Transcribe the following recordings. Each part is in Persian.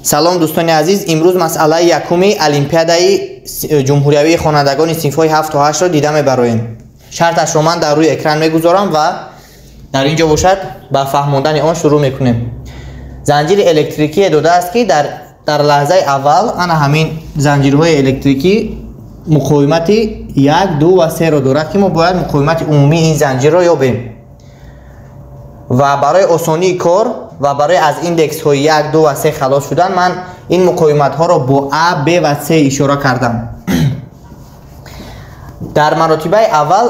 سلام دوستان عزیز، امروز مسئله یکمی المپیادای جمهوریوی خوانندگان صنف‌های 7 تا 8 را دیده می‌برایم. شرطش رو من در روی اکران می‌گذارم و در اینجا باشد با فهموندن آن شروع می‌کنیم. زنجیر الکتریکی داده است که در لحظه اول انا همین زنجیرهای الکتریکی مقاومت 1 2 و 3 را دارد که ما باید مقاومت عمومی این زنجیر را یابیم. و برای آسانی کار و برای از ایندکس های 1 2 و 3 خلاص شدن من این مقاومت ها را با A, B و C اشاره کردم. در مراتب اول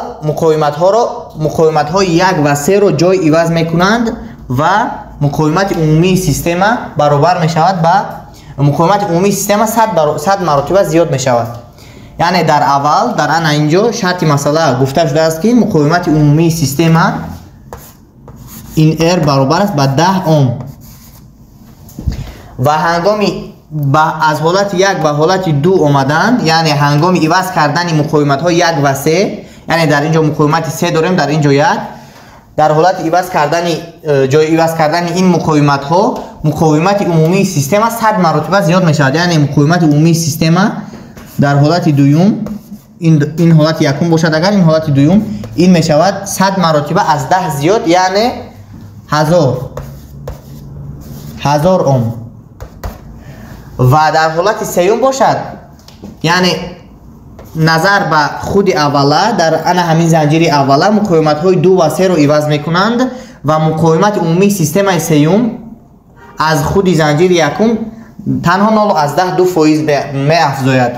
مقاومت های 1 و 3 را جای عوض میکنند و مقاومت عمومی سیستم برابر می شود با مقاومت عمومی سیستم 100 مراتب زیاد می شود. یعنی در اول در انا اینجا شرط مسئله گفته شده است که مقاومت عمومی سیستم این R برابر است با 10 اوم و هنگامی از حالت 1 به حالت 2 آمدن، یعنی هنگامی عوض کردن مقاومت ها 1 و 3، یعنی در اینجا مقاومت 3 داریم، در اینجا 1، در حالت جای عوض کردن این مقاومت ها مقاومت عمومی سیستم 100 مراتب زیاد می شود. یعنی مقاومت عمومی سیستم در حالت دوم این حالت یکم باشد، اگر این حالت دوم این می شود 100 مراتب از 10 زیاد، یعنی 1000 اوم. و در حالت سیوم باشد، یعنی نظر به خود اوله در انا همین زنجیر اوله مقاومت های 2 و 3 رو عوض میکنند و مقاومت عمومی سیستم سیوم از خود زنجیر یکم تنها 0.2% می افزاید.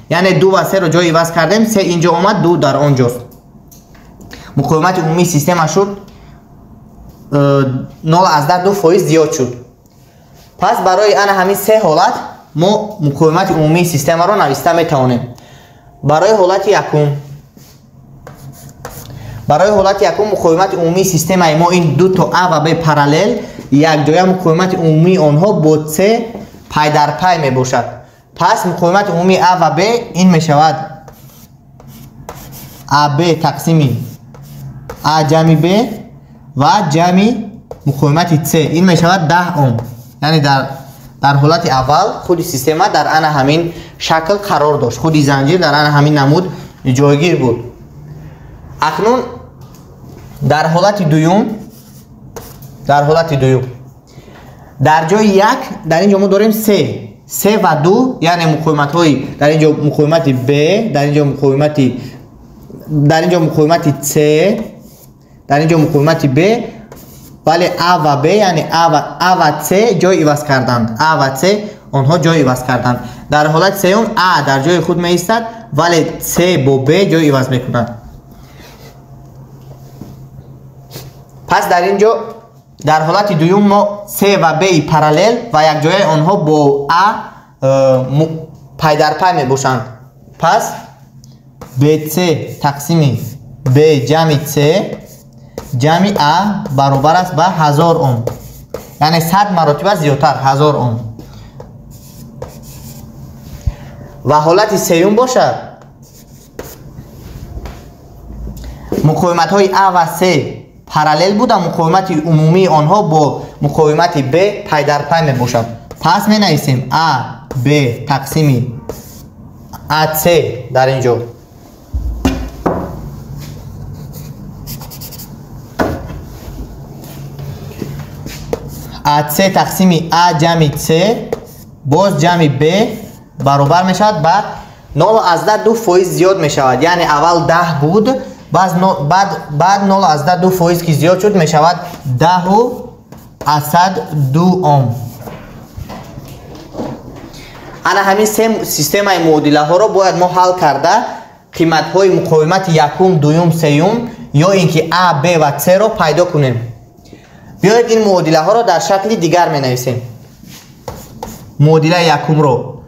یعنی 2 و 3 رو جای عوض کردیم، 3 اینجا آمد، 2 در آنجاست. مقاومت عمومی سیستم شد 0.2% زیاد شد. پس برای انا همین سه حالت ما مقاومت عمومی سیستم را نوشته میتوانیم. برای حالت یکم مقاومت عمومی سیستم ما این دو تا A و B پارالل یک جای مقاومت عمومی آنها با 3 پای در پای می باشد. پس مقاومت عمومی A و B این می شود AB تقسیم A جمع B و جمع مقاومت C این می شود 10 اوم. یعنی در حالت اول خود سیستم در انا همین شکل قرار داشت، خود زنجیر در انا همین نمود جایگیر بود. اکنون در حالت دوم در جای 1 در اینجا ما داریم 3 و 2، یعنی مقاومت های در اینجا مقاومت B، در اینجا مقاومت C، در اینجا مقاومت B، ولی A و B یعنی A و C جای عوض کردند، A و C آنها جای عوض کردند. در حالت سوم A در جای خود می ایستد ولی C با B جای عوض میکنند. پس در اینجا در حالت دوم ما C و B پارالل و یک جای آنها با A پای در پای می باشند. پس BC تقسیم B جمع C جمع A برابر است به 1000 اوم، یعنی 100 مراتب زیادتر، 1000 اوم. و حالت سوم باشد مقاومت های A و C پارالل بود و مقاومت عمومی آنها با مقاومت B پای در پای می باشد. پس می نویسیم A B تقسیم AC در اینجا AC تقسیم A جمع C باز جمع B برابر می شود با 0.2% زیاد می شود. یعنی اول 10 بود، بعد 0.2% که زیاد شد می شود 10.2 اوم. انا همین سیستم معادله ها را باید ما حل کرده قیمت های مقاومت یکم، دوم، سوم یا اینکه A، B و C را پیدا کنیم. بیایید این معادله ها را در شکل دیگر می نویسیم. معادله یکم رو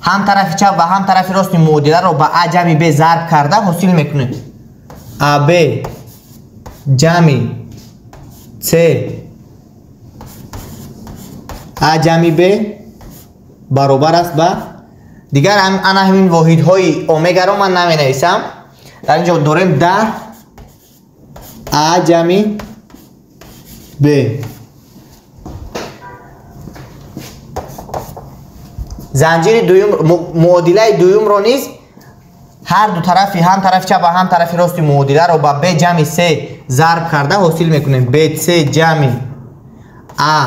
هم طرف چپ و هم طرف راست معادله رو با A جمع B ضرب کرده حاصل میکنیم. AB جمع C A جمع B برابر است با دیگر انا همین واحد های اومگا رو من نمی نویسم. در اینجا داریم 10 A جمع B زنجیر دوم معادله دوم رو نیز هر دو طرفی هم طرف چپ و هم طرف راست معادله رو با ب جمع 3 ضرب کرده حاصل میکنیم. ب 3 جمع ا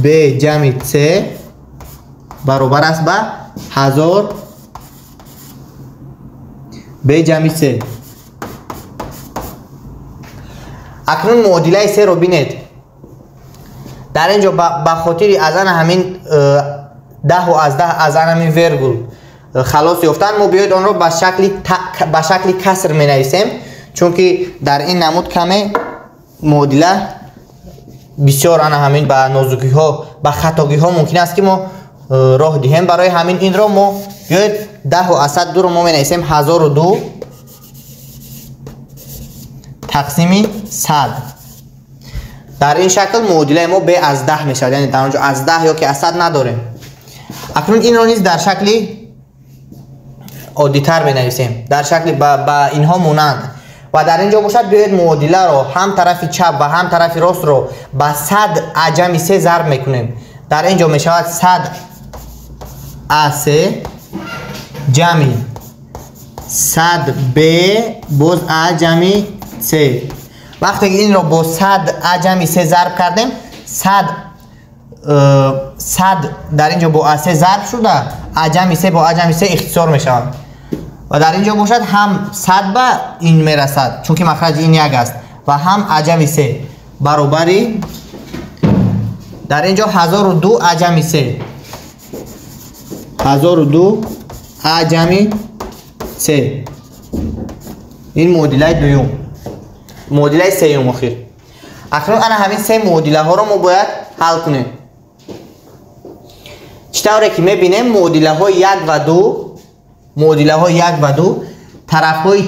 ب جمع 3 برابر است به 1000 ب جمع 3. اکنون معادله 3 رو بینید. در اینجا به خاطر از همین 10 و از 10 از همین ورگول خلاص یافتن ما بیاید آن رو به شکل کسر می نویسیم، چون که در این نمود کمه معادله بسیار همین به نازکی ها به خطاگی ها ممکن است که ما راه دهیم. برای همین این را ما بیاید 10 و از 102 رو ما می نویسیم 1002 تقسیم 100. در این شکل معادله ما ب از 10 می شود، یعنی در اونجا از 10 یا که از 100 نداریم. اکنون این را نیز در شکل عادی تر بنویسیم، در شکل با اینها مانند و در اینجا باشد بیاید معادله رو هم طرف چپ و هم طرف راست رو با 100 ا جمع 3 ضرب میکنیم. در اینجا می شود 100 ا3 جمع 100 ب باز ا جمع 3. وقتی این رو با 100 ا جمع 3 ضرب کردیم 100 در اینجا با ا3 ضرب شده ا جمع 3 با ا جمع 3 اختصار می شود و در اینجا باشد هم 100 به این می رسد چون که مخرج این یک است و هم ا جمع 3 برابری در اینجا 1002 ا جمع 3 1002 ا جمع 3. این معادله دوم. معادله سوم اخیر. اکنون انا همین سه معادله ها رو ما باید حل کنیم. چطوره که میبینیم معادله های 1 و 2 معادله های 1 و 2 طرف های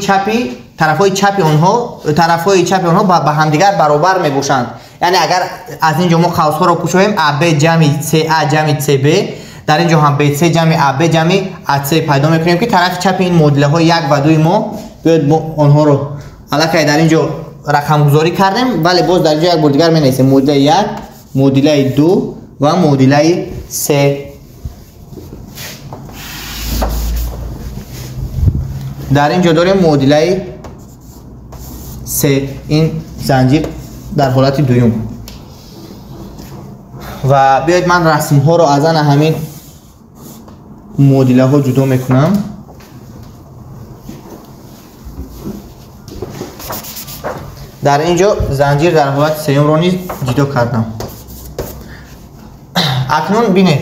چپی آنها با همدیگر برابر میباشند. یعنی اگر از اینجا ما قوس ها رو کشویم ا ب جمع 3 ا جمع 3 ب، در اینجا هم ب 3 جمع ا ب جمع ا 3 پیدا میکنیم که طرف چپ این معادله های 1 و 2 ما بیاید آنها رو الکی در اینجا رقم گذاری کردیم، ولی باز در اینجا یک بار دیگر می نویسیم معادله 1 معادله 2 و معادله 3. در اینجا داریم معادله 3. این زنجیر در حالت دوم. و بیاید من رسم ها رو از همین معادله ها جدا میکنم. در اینجا زنجیر در حالت سوم رو نیز جدا کردم. اکنون بینید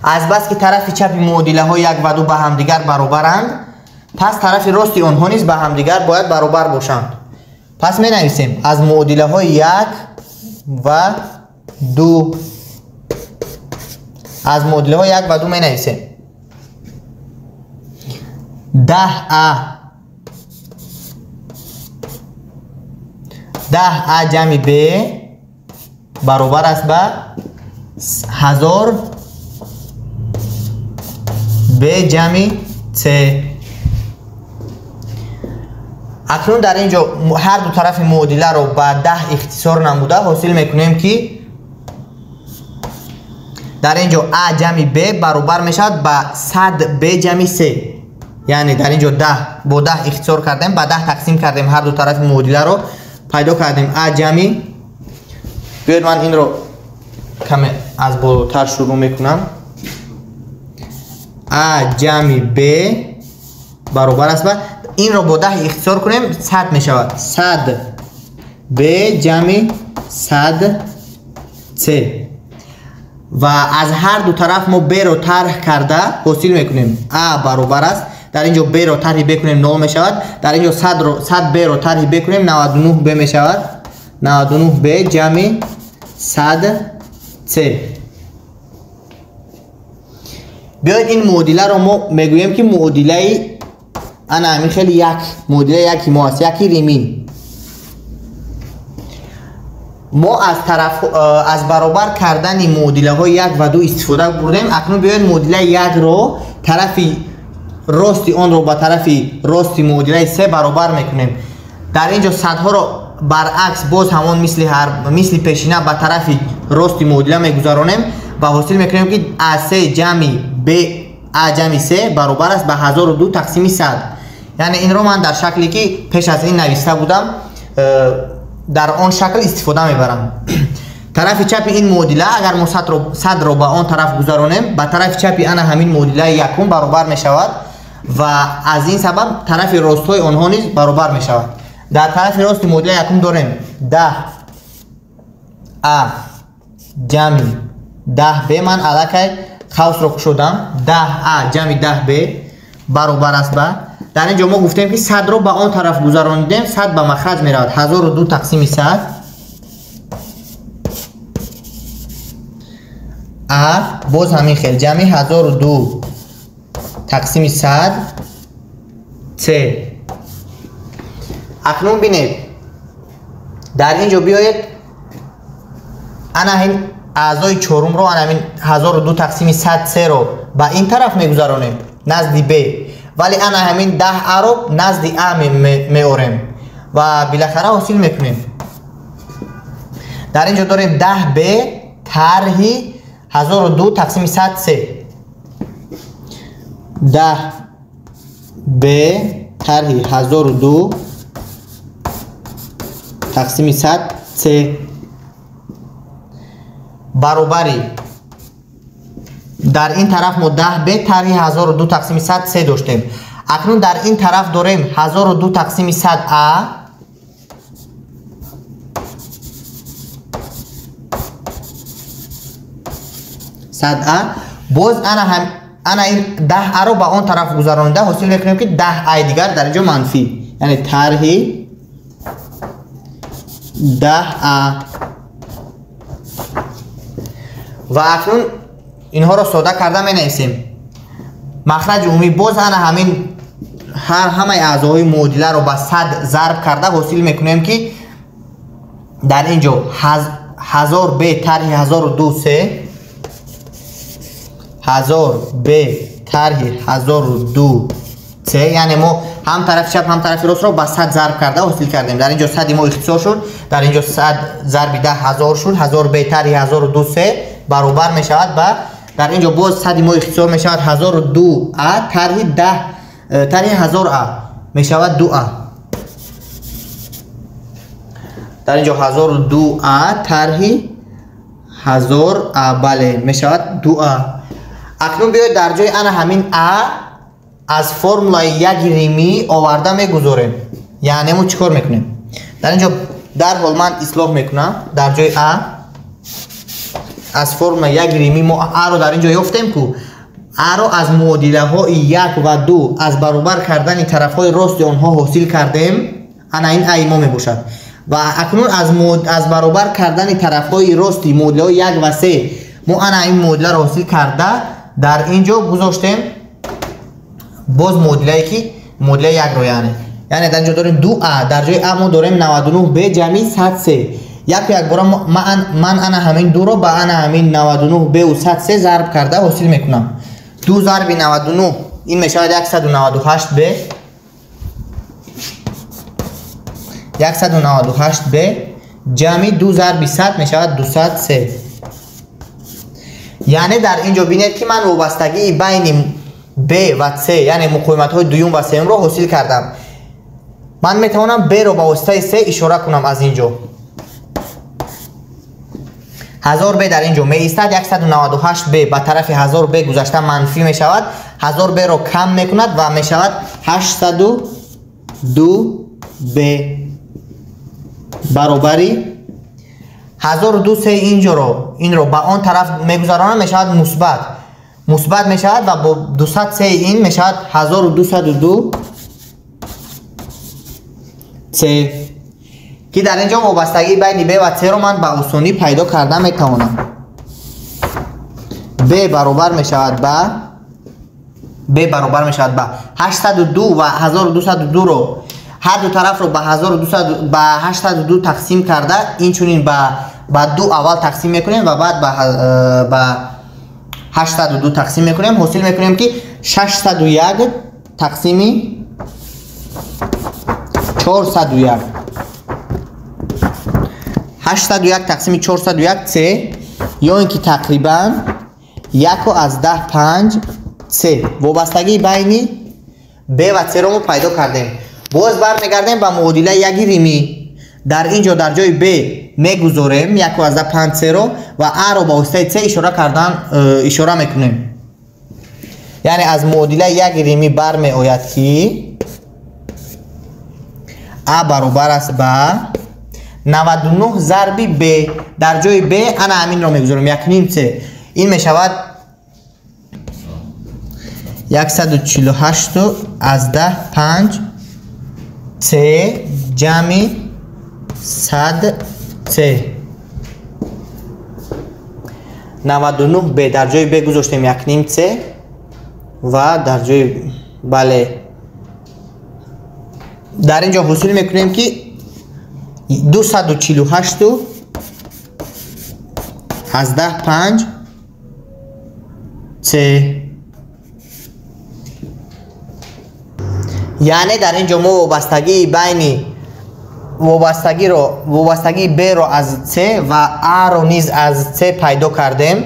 از بس که طرف چپ معادله ها 1 و 2 به همدیگر برابرند، پس طرف راست آنها نیز به همدیگر باید برابر باشند. پس می نویسیم از معادله های 1 و 2 از معادله های 1 و 2 می نویسیم 10 ا جمع ب برابر است به 1000 ب جمع 3. اکنون در اینجا هر دو طرف معادله رو با 10 اختصار نموده حاصل میکنیم که در اینجا ا جمع ب برابر میشود با 100 ب جمع 3. یعنی در اینجا 10 با 10 اختصار کردیم، با 10 تقسیم کردیم هر دو طرف معادله رو پیدا کردیم ا جمع. بیاید من این رو کم از بالاتر شروع میکنم. ا جمع ب برابر است با این رو با 10 اختصار کنیم 100 می شود 100 ب جمع 100 3 و از هر دو طرف ما ب رو طرح کرده حاصل میکنیم ا برابر است. در اینجا ب رو طرح بکنیم 9 می شود. در اینجا 100 ب رو طرح بکنیم 99 ب می شود 99 ب جمع 100 3. بیاید این معادله رو ما میگوییم که معادله انا همین خیلی یک معادله یکی ما است، یکی ریمین. ما از برابر کردن معادله های 1 و 2 استفاده بردیم. اکنون بیاید معادله 1 رو طرف راستی آن رو با طرف راستی معادله 3 برابر میکنیم. در اینجا صدها رو برعکس باز همان مثل پیشینه با طرف راستی معادله میگذارونیم و حاصل میکنیم که A3 جمع B A جمع C برابر است به 1002 تقسیم 100. یعنی این رو من در شکلی که پیش از این نوشته بودم در آن شکل استفاده میبرم. طرف چپ این معادله اگر ما 100 رو به آن طرف گذرانیم به طرف چپ انا همین معادله یکم برابر می شود و از این سبب طرف راستای آنها نیز برابر می شود. در طرف راست معادله یکم داریم 10 A جمع 10B. من الکی خاص رو کشیدم 10A جمع 10B برابر است به در اینجا ما گفتیم که 100 رو به آن طرف گذراندیم 100 به مخرج می رود 1002 تقسیم 100 A باز همین خیلی جمعی 1002 تقسیم 100 C. اکنون بینید در اینجا بیایید انا همین اعضای چهارم رو انا همین 1002 تقسیم 100 C رو به این طرف میگذارونیم نزد B ولی انا همین 10 A رو نزد A میاریم و بالاخره حاصل میکنیم. در اینجا داریم 10B طرح 1002 تقسیم 100 C 10B طرح 1002 تقسیم 100 C برابری در این طرف ما 10B طرح 1002 تقسیم 100 C داشتیم. اکنون در این طرف داریم 1002 تقسیم 100 A 100A باز انا این 10A رو به آن طرف گذرانده حاصل میکنیم که 10A دیگر در اینجا منفی یعنی طرح 10A و اکنون اینها رو ساده کرده می نویسیم. مخرج عمومی باز انا همین همه اعضای معادله رو به 100 ضرب کرده حاصل میکنیم که در اینجا 1000B طرح 1002 C 1000B طرح 1002 C یعنی ما هم طرف چپ هم طرف راست رو با 100 ضرب کرده حاصل کردیم. در اینجا 100 ما اختصار شد در اینجا 100 ضرب 10,000 شد 1000B طرح 1002 C برابر می شود و در اینجا باز 100 ما اختصار می شود 1002A طرح 1000A می شود 2A. در اینجا 1002A طرح 1000A بله می شود 2A. اکنون بیاید در جای انا همین A از فرمولای یک ریمی آورده میگذاریم. یعنی ما چیکار میکنیم؟ در اینجا در حال من اصلاح میکنم در جای A از فرمول یک ریمی ما A رو در اینجا یافتیم که A رو از معادله های 1 و 2 از برابر کردن طرف های راست آنها حاصل کردیم. انا این A ما میباشد و اکنون از برابر کردن طرف های راستی معادله های 1 و 3 ما انا این معادله رو حاصل کرده در اینجا گذاشتیم باز معادله که معادله 1 رو یعنی در اینجا داریم 2A در جای A ما داریم 99B جمعی 100C. یک بار من انا همین 2 رو با انا همین 99B و 100C ضرب کرده حاصل میکنم. 2 ضرب 99 این میشود 198B 198B جمعی 2 ضرب 100 میشود 200C. یعنی در اینجا بینید که من وابستگی بین B و C یعنی مقاومت های دوم و سوم رو حاصل کردم. من میتوانم B رو با واسطه C اشاره کنم از اینجا 1000B در اینجا می ایستد 198B به طرف 1000B گذشته منفی می شود 1000B رو کم می کند و می شود 802B برابری 1002C این رو به آن طرف میگذارانم می شود مثبت می شود و با 200C این می شود 1202 C که در اینجا وابستگی بین B و C رو من به آسانی پیدا کردم میتوانم. B برابر می شود به 802 و 1202 رو هر دو طرف رو به 802 تقسیم کرده این چونین به 2 اول تقسیم میکنیم و بعد به 802 تقسیم میکنیم حاصل میکنیم که 601 تقسیم 401 801 تقسیم 401 C یا اینکه تقریبا 1/10 3 وابستگی بین B و C رو ما پیدا کردیم. باز برمیگردیم به معادله یک ریمی. در اینجا در جای B میگذاریم 1/5 C رو و A رو با واسطه C اشاره میکنیم. یعنی از معادله یک ریمی برمی آید که A برابر است به 99 ضرب B. در جای B انا همین رو میگذارم 1/2 C. این میشود 148 از 5 C جمع 100 C. 99 B در جای B گذاشتیم 1/2 C و در جای بله در اینجا حاصل میکنیم که 248 از 5 C. یعنی در اینجا ما وابستگی بین وابستگی B رو از C و A رو نیز از C پیدا کردیم.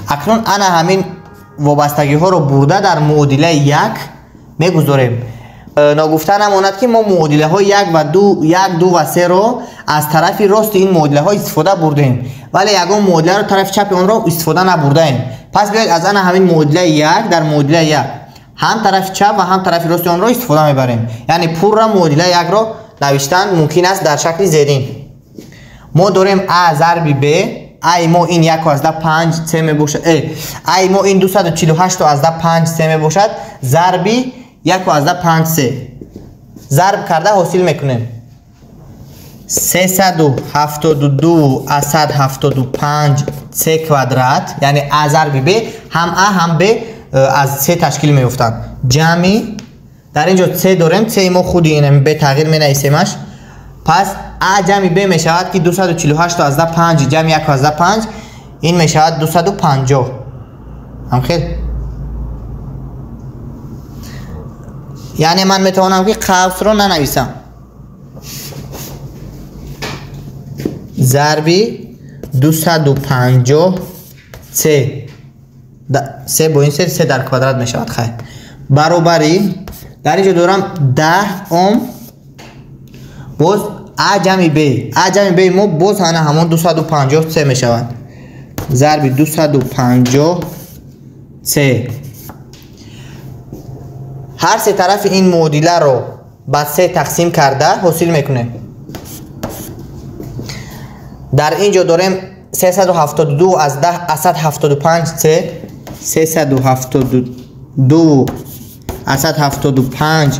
اکنون انا همین وابستگی ها رو برده در معادله 1 میگذاریم. نگفته نماند که ما معادله های 1 و 2 و 3 رو از طرف راست این معادله ها استفاده بردیم ولی یگان معادله رو طرف چپ اون رو استفاده نبردیم. پس بیاید از انا همین معادله 1 در معادله 1 هم طرف چپ و هم طرف راست اون رو استفاده میبریم. یعنی پر را معادله 1 رو نوشتن ممکن است در شکل زیرین. ما داریم A ضرب B. ای ما این 1/5 C می باشد. ای ما این 248 از 5 C می باشد ضرب 1/5 C. ضرب کرده حاصل میکنیم 372 از 175 C کوادرات. یعنی A ضرب B هم A هم B از C تشکیل میافتند. جمع در اینجا C داریم. C ما خود اینم به تغییر می نویسیمش. پس A جمع B می شود که 248 از 5 جمع 1/5 این می شود 250. هم خیلی یعنی من میتوانم که قوس رو ننویسم. ضرب 250 C با این سه در کوادرات می شود. خیلی برابری در اینجا دارم 10 ohm باز A جمع B ما باز همون 250 C می شود ضرب 250 C. هر سه طرف این معادله رو با 3 تقسیم کرده حاصل میکنه. در اینجا داریم 372 از 175 C 372 از 175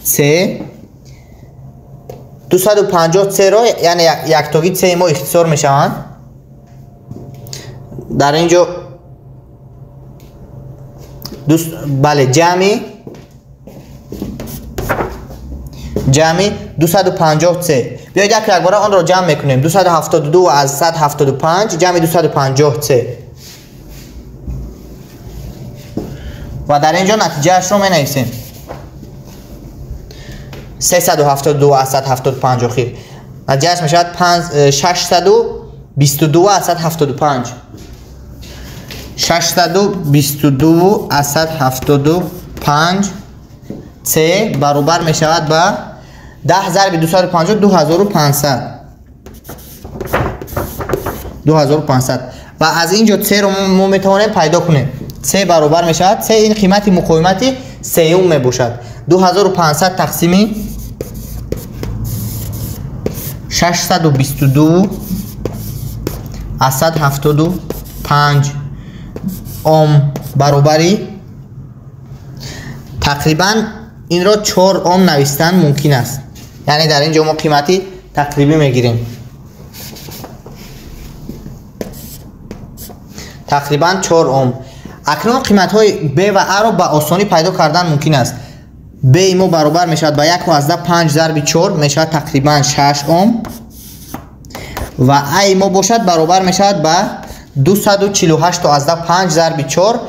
C 250 C رو یعنی یک تاگید C ما اختصار میشوند. در اینجا بله جمع 250 C. بیاید یک بار آن را جمع میکنیم. 272 از 175 جمع 250 C و در اینجا نتیجه اش رو می نویسیم 372 از 175 خیر نتیجه اش می شود 622 از 175 622 از 175 C برابر می شود به 10 ضرب 250 2500 و از اینجا C رو ما میتوانیم پیدا کنیم. C برابر می شود C این قیمت مقاومت سیوم می باشد 2500 تقسیم 622 از 175 ohm برابری تقریبا این را 4 ohm نوشتن ممکن است. یعنی در اینجا ما قیمتی تقریبی میگیریم تقریبا 4 ohm. اکنون قیمت های B و A رو با آسانی پیدا کردن ممکن است. B ما برابر می شود با 1/5 ضرب 4 می شود تقریبا 6 ohm و A ما باشد برابر می شود با 248 از 5 ضرب 4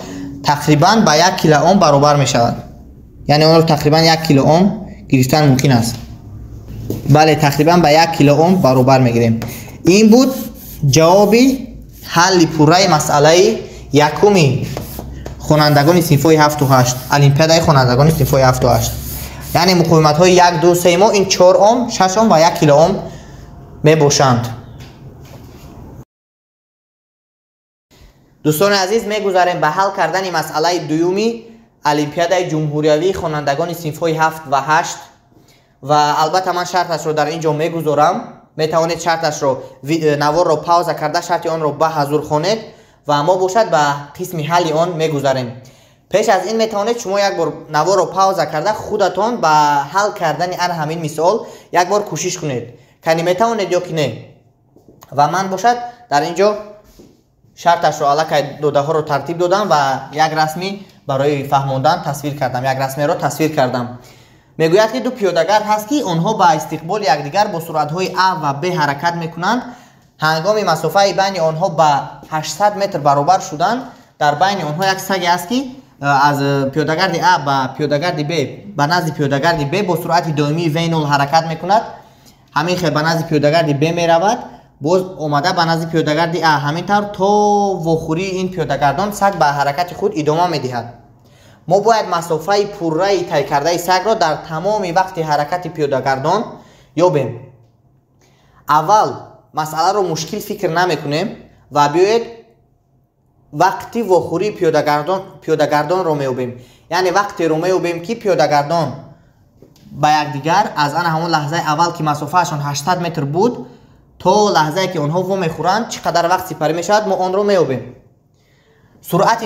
تقریبا با 1 کیلو اوم برابر می شود. یعنی اون رو تقریبا 1 کیلو اوم گرفتن ممکن است. بله تقریبا با 1 کیلو اوم برابر میگیریم. این بود جواب حل پوره مسئله یکمی خوانندگان صنف‌های 7 و 8 المپیادای خوانندگان صنف‌های 7 و 8 یعنی مقاومت های 1 2 3 ما این 4 اوم 6 اوم و 1 کیلو اوم می باشند. دوستان عزیز میگذاریم به حل کردن مسئله دومی المپیادای جمهوریوی خوانندگان صنف‌های 7 و 8 و البته من شرطش رو در اینجا میگذارم. میتوانید شرطش رو نوار رو پاوز کرده شرط آن رو به حضور خوانید و ما باشد به قسم حل آن میگذاریم. پیش از این میتوانید شما یک بار نوار رو پاوز کرده خودتون به حل کردن همین مثال یک بار کوشش کنید که میتوانید یا که نه. و من باشد در اینجا شرطش رو علاقه دوده ها رو ترتیب دادم و یک رسمی برای فهموندن تصویر کردم. یک رسمی رو تصویر کردم. میگوید که دو پیادهگر هست که آنها با استقبال یکدیگر با سرعت‌های A و B حرکت میکنند. هنگام مسافه بین آنها با 800 متر برابر شدن در بین آنها یک سگ است که از پیادهگرد A به پیادهگرد B به نزد پیادهگرد B با سرعت دائمی V0 حرکت میکند. همین خیلی به نزد پیادهگرد B میرود باز اومده به نزد پیادهگرد A همینطور تا وخوری این پیادهگردان سگ به حرکت خود ادامه میدهد. ما باید مسافه پوره طی کرده سگ را در تمام وقت حرکت پیادهگردان یابیم. اول مسئله رو مشکل فکر نمیکنیم و بیاید وقتی وخوری پیادهگردان رو میابیم. یعنی وقتی رو میابیم که پیادهگردان با یکدیگر از همون لحظه اول که مسافهشان 800 متر بود تا لحظه که اونها و میخورند چقدر وقت سپری میشود ما آن رو میابیم. سرعت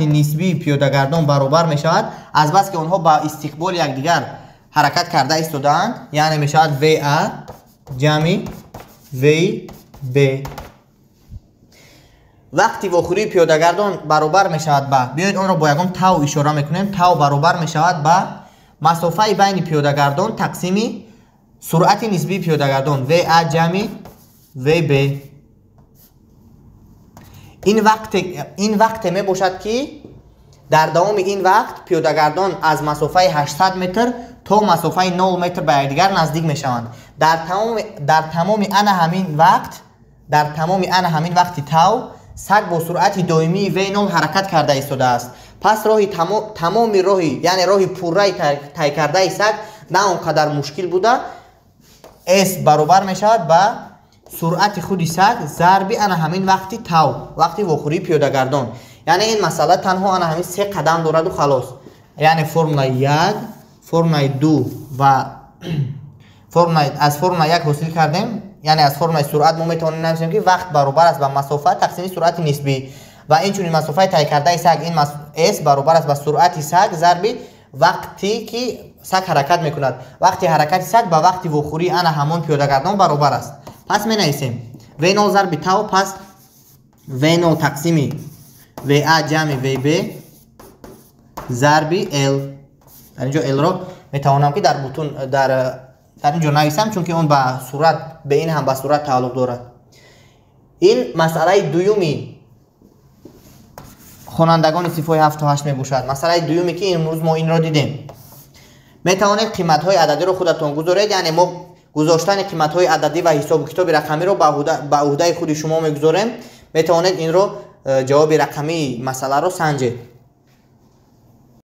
نسبی پیادهگردان برابر می شود از بس که آنها با استقبال یکدیگر حرکت کرده ایستادند. یعنی می شود VA جمع VB. وقتی وخوری پیادهگردان برابر می شود با بیایید آن را با یکم تاو اشاره میکنیم. تاو برابر می شود با مسافه بین پیادهگردان تقسیم سرعت نسبی پیادهگردان VA جمع VB. این وقت می باشد که در دوام این وقت پیادهگردان از مسافه 800 متر تا مسافه 9 متر به یکدیگر نزدیک می شوند. در تمام همین وقت تاو سگ با سرعت دائمی V0 حرکت کرده ایستاده است. پس تمام راهی یعنی راه پوره طی کرده سگ نه اونقدر مشکل بوده. S برابر می شود با سرعت خود سگ ضرب همین وقتی تاو وقتی وخوری پیادهگردان. یعنی این مسئله تنها همین 3 قدم دارد و خلاص. یعنی فرمول 1 فرمول 2 و از فرمول 1 حاصل کردیم. یعنی از فرمول سرعت ما میتونیم نمیشیم که وقت برابر است با مسافت تقسیم سرعت نسبی و این چون مسافت طی کرده سگ این S برابر است با سرعت سگ ضرب وقتی که سگ حرکت میکند. وقتی حرکت سگ با وقتی وخوری همون پیادهگردان برابر است. پس می نویسیم V0 ضرب تاو پس V0 تقسیم VA جمع VB ضرب L. در اینجا L رو می توانم که در بوتون در اینجا نویسم چون که اون با صورت به این هم با صورت تعلق دارد. این مسئله دومی خوانندگان صنف‌های 7 و 8 می باشد. مسئله دومی که امروز ما این را دیدیم. می توانید قیمت های عددی رو خودتون گذارید. یعنی ما گذاشتن قیمت های عددی و حساب و کتاب رقمی رو به عهده خود شما میگذاریم. می توانید این رو جواب رقمی مسئله رو سنجید.